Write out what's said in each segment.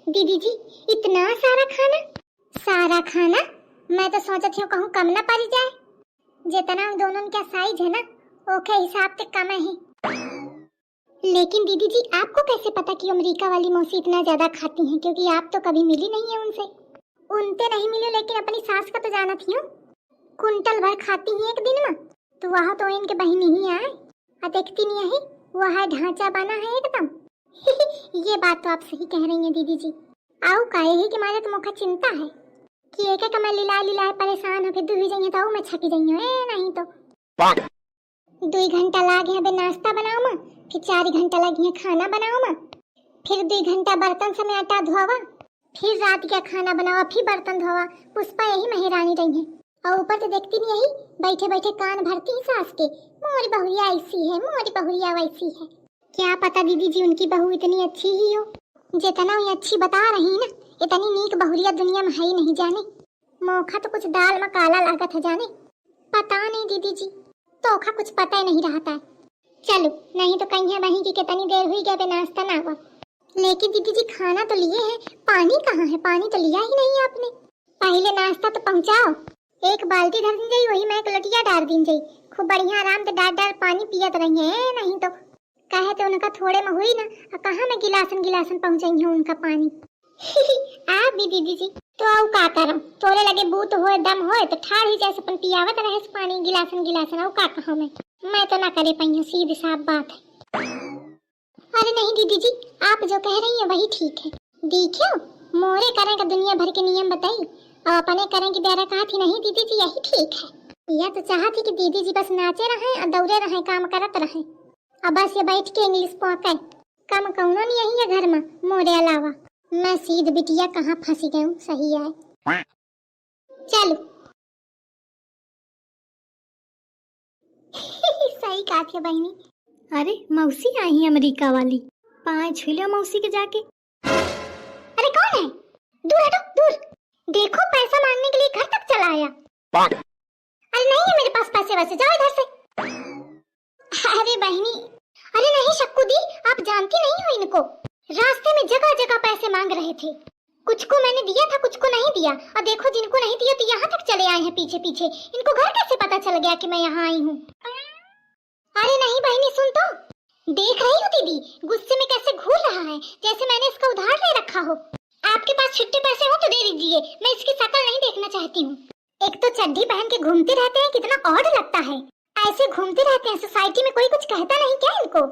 दीदी जी इतना सारा खाना, सारा खाना मैं तो सोचती हूँ कहूँ कम ना पड़ जाए। जितना दोनों का साइज है ना ओके हिसाब से कम है। लेकिन दीदी जी आपको कैसे पता कि अमेरिका वाली मौसी इतना ज्यादा खाती हैं? क्योंकि आप तो कभी मिली नहीं है उनसे। उनसे नहीं मिली लेकिन अपनी सास का तो जाना थी हूँ। कुंटल भर खाती हैं एक दिन में। तो वहाँ तो इनके बहन ही आए और देखती नहीं है वह ढांचा बना है एकदम। ये बात तो आप सही कह रही हैं दीदी जी। आओ काहे है कि मारे तो मुखा चिंता है कि एक एक मैं लिलाए परेशान हो के दुही जाइए तो मैं छकी जाइए नहीं तो 2 घंटा लागे है बे नाश्ता बनाओ में, फिर 4 घंटा लगी है खाना बनाओ में, फिर 2 घंटा बर्तन से मैं आटा धोवा, फिर रात का खाना बनावा, फिर बर्तन धोवा। पुष्पा यही मेहरानी रही है और ऊपर तो देखती नहीं यही बैठे बैठे कान भरती है सास के, मोरी बहुरिया ऐसी है मोरी बहुरिया वैसी है। क्या पता दीदी जी उनकी बहू इतनी अच्छी ही हो। जितना ये अच्छी बता रही ना इतनी नीक बहुरिया दुनिया में है ही नहीं जाने। मौखा तो कुछ दाल में काला लागत है जाने। पता नहीं दीदी जी तोखा कुछ पता ही नहीं रहता है। चलो नहीं तो कहीं है वहीं की कितनी देर हुई गया नाश्ता ना हुआ। लेकिन दीदी जी खाना तो लिए हैं, पानी कहाँ है? पानी तो लिया ही नहीं आपने। पहले नाश्ता तो पहुँचाओ। एक बाल्टी धर दी जाई वही मैं एक लटिया डाल दी जाई, खूब बढ़िया आराम से डाल पानी पियत रही है। नहीं तो कहे तो उनका थोड़े में हुई ना कहाँ में गिलासन पहुँचाई है उनका पानी। आप भी दीदी जी तो आओ का करम तोरे लगे बूत होए दम होए तो ठाड़ ही जैसे अपन पियावत रहे पानी गिलासन आओ का कहो मैं तो ना करे पाई सीधी साफ बात है। अरे नहीं दीदी जी आप जो कह रही हैं वही ठीक है। देखियो मोरे करें का दुनिया भर के नियम बताई और अपने करें की बेरा कहा थी नहीं दीदी जी यही ठीक है। यह तो चाहती कि दीदी जी बस नाचे रहे और दौड़े रहे काम करत रहे अब बस ये बैठ के इंग्लिश पहुंचे कम कौनो नहीं यही है घर में मोरे अलावा। मैं सीध बिटिया कहाँ फंसी गई हूँ सही है। चलो सही कहा थी बहनी। अरे मौसी आई है अमेरिका वाली, पाँव छू लो मौसी के जाके। अरे कौन है? दूर हटो दूर। देखो पैसा मांगने के लिए घर तक चला आया। अरे नहीं है मेरे पास पैसे वैसे, जाओ इधर से। अरे बहनी अरे नहीं शक्कू दी आप जानती नहीं हो इनको। रास्ते में जगह जगह पैसे मांग रहे थे, कुछ को मैंने दिया था कुछ को नहीं दिया और देखो जिनको नहीं दिया तो यहाँ तक चले आए हैं पीछे पीछे। इनको घर कैसे पता चल गया कि मैं यहाँ आई हूँ? अरे नहीं बहनी सुन तो, देख रही हो दीदी गुस्से में कैसे घूर रहा है जैसे मैंने इसका उधार ले रखा हो। आपके पास छुट्टे पैसे हो तो दे दीजिए, मैं इसकी शक्ल नहीं देखना चाहती हूँ। एक तो चड्डी पहन के घूमते रहते हैं कितना ऑड लगता है। ऐसे घूमते रहते हैं सोसाइटी में कोई कुछ कहता नहीं क्या इनको?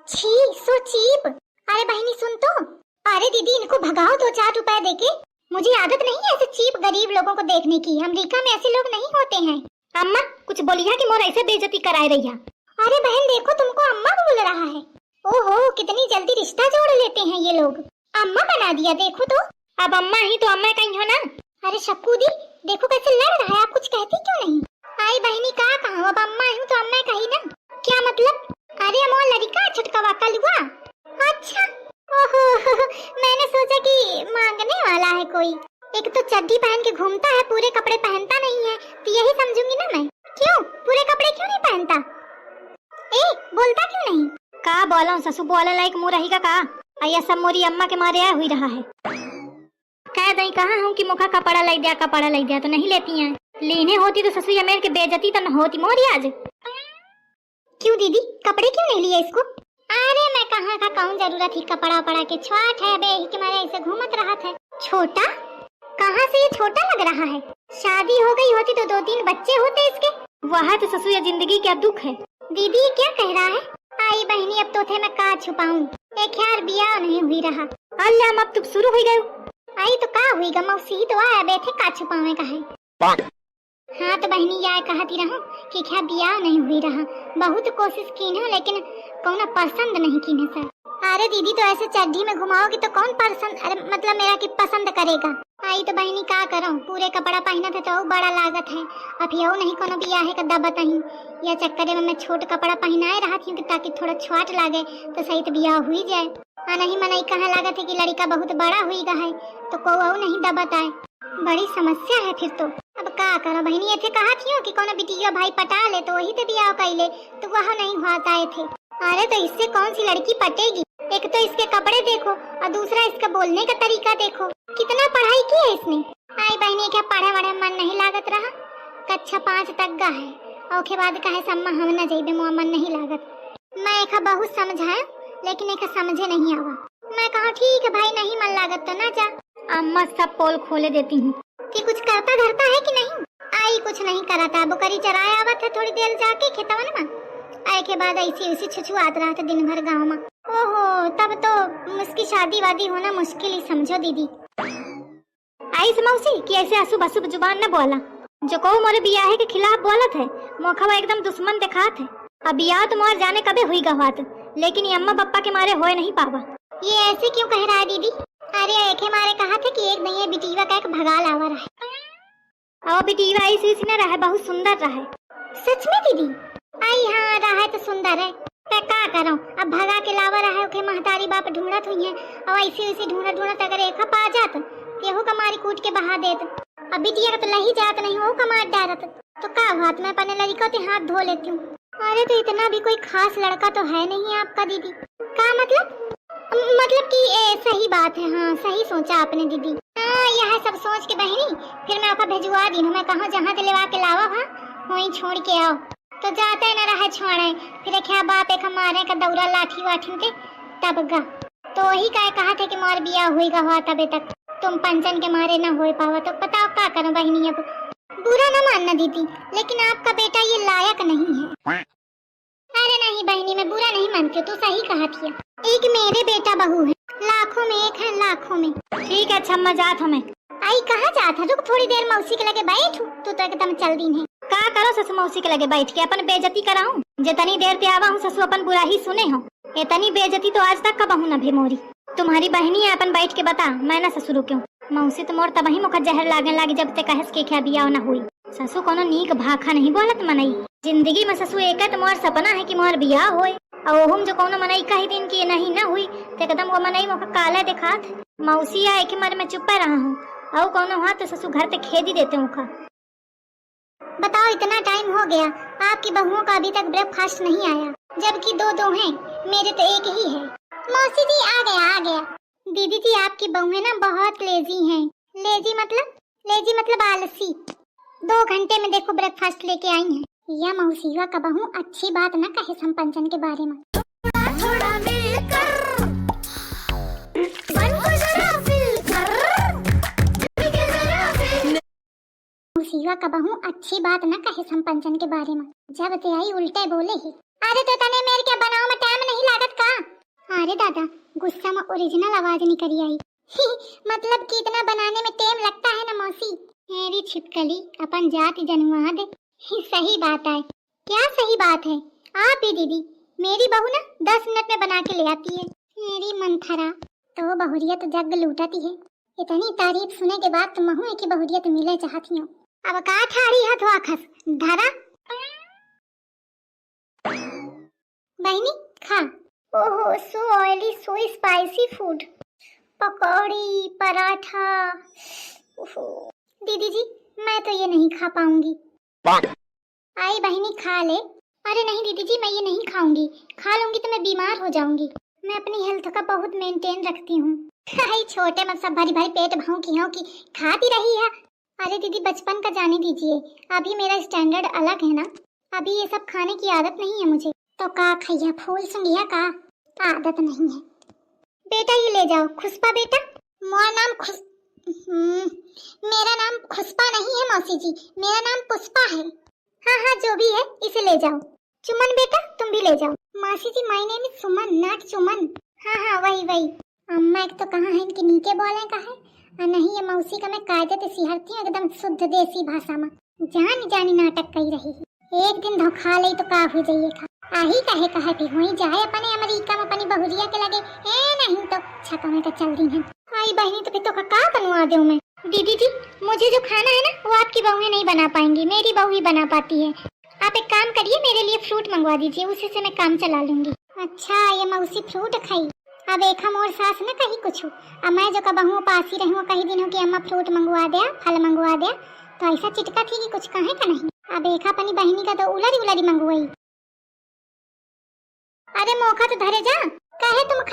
छी सो चीप। अरे बहनी सुन तो, अरे दीदी इनको भगाओ 2-4 रुपए देके। मुझे आदत नहीं है ऐसे चीप गरीब लोगों को देखने की, अमेरिका में ऐसे लोग नहीं होते हैं। अम्मा कुछ बोलिया कि मोर ऐसे बेइज्जती कराए रही है। अरे बहन देखो तुमको अम्मा बोल रहा है। ओहो कितनी जल्दी रिश्ता जोड़ लेते हैं ये लोग, अम्मा बना दिया देखो तो। अब अम्मा ही तो अम्मा कहीं हो ना। अरे शक्कू दी देखो कैसे लड़ रहा है, आप कुछ कहती क्यों नहीं? आई बहनी का कहा अब अम्मा हूँ तो अम्मा कही ना, क्या मतलब? अरे अमो लड़का छुटका कलुआ। अच्छा ओहो मैंने सोचा कि मांगने वाला है कोई। एक तो चड्डी पहन के घूमता है पूरे कपड़े पहनता नहीं है तो यही समझूंगी ना मैं। क्यों पूरे कपड़े क्यों नहीं पहनता? ए बोलता क्यों नहीं? का बोला ससु बोले लाइक मुंह रही का आया सब मोरी अम्मा के मारे आया हुई रहा है। कह दई कहा हूँ कि मुखा कपड़ा लग दिया तो नहीं लेती हैं। लेने होती तो ससु या मेरे के बेइज्जती तो न होती मोरी आज। क्यों दीदी कपड़े क्यों नहीं लिए इसको? अरे मैं कहाँ का कहूँ जरूरत ही कपड़ा पड़ा के छोट है बे के मारे ऐसे घूमत रहा था। छोटा कहाँ से ये छोटा लग रहा है? शादी हो गई होती तो 2-3 बच्चे होते इसके। वह तो ससुर जिंदगी का दुख है। दीदी क्या कह रहा है? आई बहनी अब तो थे मैं का छुपाऊं, एक यार बिया नहीं हुई रहा। अल्लाह अब तुम शुरू हो गए। आई तो का हुई गा मौसी तो आया बैठे का छुपावे का है। हाँ तो बहनी यह कहती रहूं कि क्या बिया नहीं हुई रहा, बहुत कोशिश की ना लेकिन कौन पसंद नहीं की ना सर। अरे दीदी तो ऐसे चड्डी में घुमाओगी तो कौन पसंद, अरे मतलब मेरा की पसंद करेगा। आई तो बहनी का करूं पूरे कपड़ा पहना था तो बड़ा लागत है, अब यो नहीं कोनो बिया है कदा बताई। यह चक्कर में मैं छोट कपड़ा पहनाए रहा थी ताकि थोड़ा छोट लागे तो सही तो बिया हुई जाए। नहीं मनाई कहा लागत है कि लड़का बहुत बड़ा हुई गा है तो को नहीं दबत आए, बड़ी समस्या है फिर तो। अब का करो बहनी ऐसे कहा थी कि कोनो बिटिया भाई पटा ले तो वही तो बिया कैले तो वह नहीं हुआ थे। अरे तो इससे कौन सी लड़की पटेगी? एक तो इसके कपड़े देखो और दूसरा इसका बोलने का तरीका देखो। कितना पढ़ाई की है इसने। आई बहनी क्या पढ़े वढ़े मन नहीं लागत रहा। कक्षा 5 तक गा है और के बाद कहे सम्मा हम न जइबे मोआ मन नहीं लागत। मैं एक बहुत समझाया लेकिन एक समझे नहीं आवा। मैं कहा ठीक है भाई नहीं मन लागत तो ना जा। अम्मा सब पोल खोले देती हूँ कि कुछ करता धरता है कि नहीं। आई कुछ नहीं करा था। बुकरी चराया आवत है थोड़ी देर जाके खेतवन में। आए के बाद ऐसी उसी छुछुआत रहा था दिन भर गाँव में। ओहो तब तो उसकी शादी वादी होना मुश्किल ही समझो दीदी। आई मौसी कि ऐसे अशुभ अशुभ जुबान न बोला। जो को मोरे बियाहे के खिलाफ बोलत है मोखवा एकदम दुश्मन दिखात है। अब बियाह तो मोर जाने कबे हुई गवात लेकिन ये अम्मा पप्पा के मारे होए नहीं पावा। ये ऐसे क्यों कह रहा है दीदी। अरे एक मारे कहा था कि एक नहीं बिटीवा का एक भगाल आवा रहा। और बिटीवा ऐसी न रहा बहुत सुंदर रहा। सच में दीदी। आई हाँ रहा तो सुंदर है। क्या करो अब भगा के लावा रहा है। महतारी बाप ढूंढत हुई है और ऐसी ढूंढत अगर एक पा जात केहू कमारी कूट के बहा देत। अब बिटिया तो लही जात नहीं हो कमार डारत तो का हाथ में अपने लड़का ते हाथ धो लेती हूँ। अरे तो इतना भी कोई खास लड़का तो है नहीं आपका दीदी। का मतलब कि सही बात है। हाँ सही सोचा आपने दीदी। हाँ यह सब सोच के बहनी फिर मैं आपका भेजवा दी। मैं कहा जहाँ से लेवा के लावा वहीं छोड़ के आओ तो जाते न रहे छोड़े। फिर क्या बाप एक मारे का दौरा लाठी वाठी थे तब गा तो वही कहा थे कि मोर बिया हुई गा हुआ तबे तक तुम पंचन के मारे न हो पावा। तो बताओ क्या करूं बहनी। अब बुरा न मानना दीदी लेकिन आपका बेटा ये लायक नहीं है। अरे नहीं बहनी मैं बुरा नहीं मानती। तू सही कहा थी। एक मेरे बेटा बहू है लाखों में एक है लाखों में। ठीक है अच्छा मजाक हमें। आई कहाँ जाता रुक थोड़ी देर मौसी के लगे बैठू। तू तो एकदम चल दी है। का करो ससु मौसी के लगे बैठ के अपन बेइज्जती कराऊं। जितनी देर पे आवा हूँ ससु अपन बुरा ही सुने हो। इतनी बेइज्जती तो आज तक कब हूँ न भी मोरी। तुम्हारी बहनी है अपन बैठ के बता मैं ना ससुर क्यों। मौसी तो मोर तब ही मुख जहर लागे लागी जब ते कहस के क्या बिया न हुई। ससु कोनो नीक भाखा नहीं बोलत मनई। जिंदगी में ससु एक तो मोर सपना है कि मोर बिया होए और ओहुम जो कोनो मनई कही दिन की नहीं न हुई तो एकदम वो मनई मुख काला दिखात। मौसी आए कि मर मैं चुप रहा हूँ और कोनो हुआ तो ससु घर ते खेद ही देते मुखा। बताओ इतना टाइम हो गया आपकी बहुओं का अभी तक ब्रेकफास्ट नहीं आया जबकि दो हैं मेरे तो एक ही है। मौसी जी आ गया। दीदी जी आपकी बहुएं ना बहुत लेजी हैं। लेजी मतलब आलसी। 2 घंटे में देखो ब्रेकफास्ट लेके आई हैं। या मौसीवा का बहू अच्छी बात ना कहे संपंचन के बारे में। थोड़ा मिलकर मन को जरा मौसीवा का बहू अच्छी बात ना कहे संपंचन के बारे में। जब ते आई उल्टे बोले ही। अरे तो तने मेरे क्या बनाओ में टाइम नहीं लागत का। अरे दादा गुस्सा में ओरिजिनल आवाज निकली आई। मतलब कि इतना बनाने में टाइम लगता है ना मौसी। मेरी छिपकली अपन जाति जनवा दे। सही बात है। क्या सही बात है। आप ही दीदी मेरी बहू ना 10 मिनट में बना के ले आती है। मेरी मंथरा तो बहुरियत जग लूटती है। इतनी तारीफ सुने के बाद तुम महू की बहुरियत मिले चाहती हूँ। अब का ठाड़ी है तो आखस धरा बहनी खा। ओहो सो ऑयली सो स्पाइसी फूड। पकौड़ी पराठा। दीदी जी मैं तो ये नहीं खा पाऊंगी। आई बहनी खा ले। अरे नहीं दीदी जी मैं ये नहीं खाऊंगी। खा लूंगी तो मैं बीमार हो जाऊंगी। मैं अपनी हेल्थ का बहुत मेंटेन रखती हूँ। छोटे में सब भरी भरी पेट भौंकी खाती रही है। अरे दीदी बचपन का जाने दीजिए। अभी मेरा स्टैंडर्ड अलग है ना। अभी ये सब खाने की आदत नहीं है मुझे। तो का खैया फूल सुंघिया का आदत नहीं है। बेटा ये ले जाओ खुशपा बेटा। मेरा नाम मेरा नाम खुशपा नहीं है मौसी जी। मेरा नाम पुष्पा है। हाँ जो भी है इसे ले जाओ। चुमन बेटा तुम भी ले जाओ। मौसी जी my name is Suman not चुमन। हाँ वही। अम्मा एक तो कहाँ है इनके नीके बोले का है नहीं। ये मौसी का मैं कायदे से सिहरती हूँ एकदम शुद्ध देसी भाषा में। जानी नाटक कही रही है। एक दिन धोखा ले तो का हो जाइए खा। आही कहे भी वहीं जाए अपने अमेरिका में अपनी बहुरिया के लगे नहीं तो छका में तो चल रही है। आई बहनी तो फिर तो का बनवा दूं मैं। दीदी जी मुझे जो खाना है ना वो आपकी बहुएं नहीं बना पाएंगी। मेरी बहू ही बना पाती है। आप एक काम करिए मेरे लिए फ्रूट मंगवा दीजिए उसी से मैं काम चला लूंगी। अच्छा ये मौसी फ्रूट खाई। अब एक हम और सास न कही कुछ अब मैं जो कबहू पासी रहूँ कही दिन कि अम्मा फ्रूट मंगवा दे फल मंगवा दे तो ऐसा चिटका थी कि कुछ कहे का नहीं। अब एक अपनी बहनी का तो उलरी मंगवाई। अरे मौका तो धरे जा कहे तुम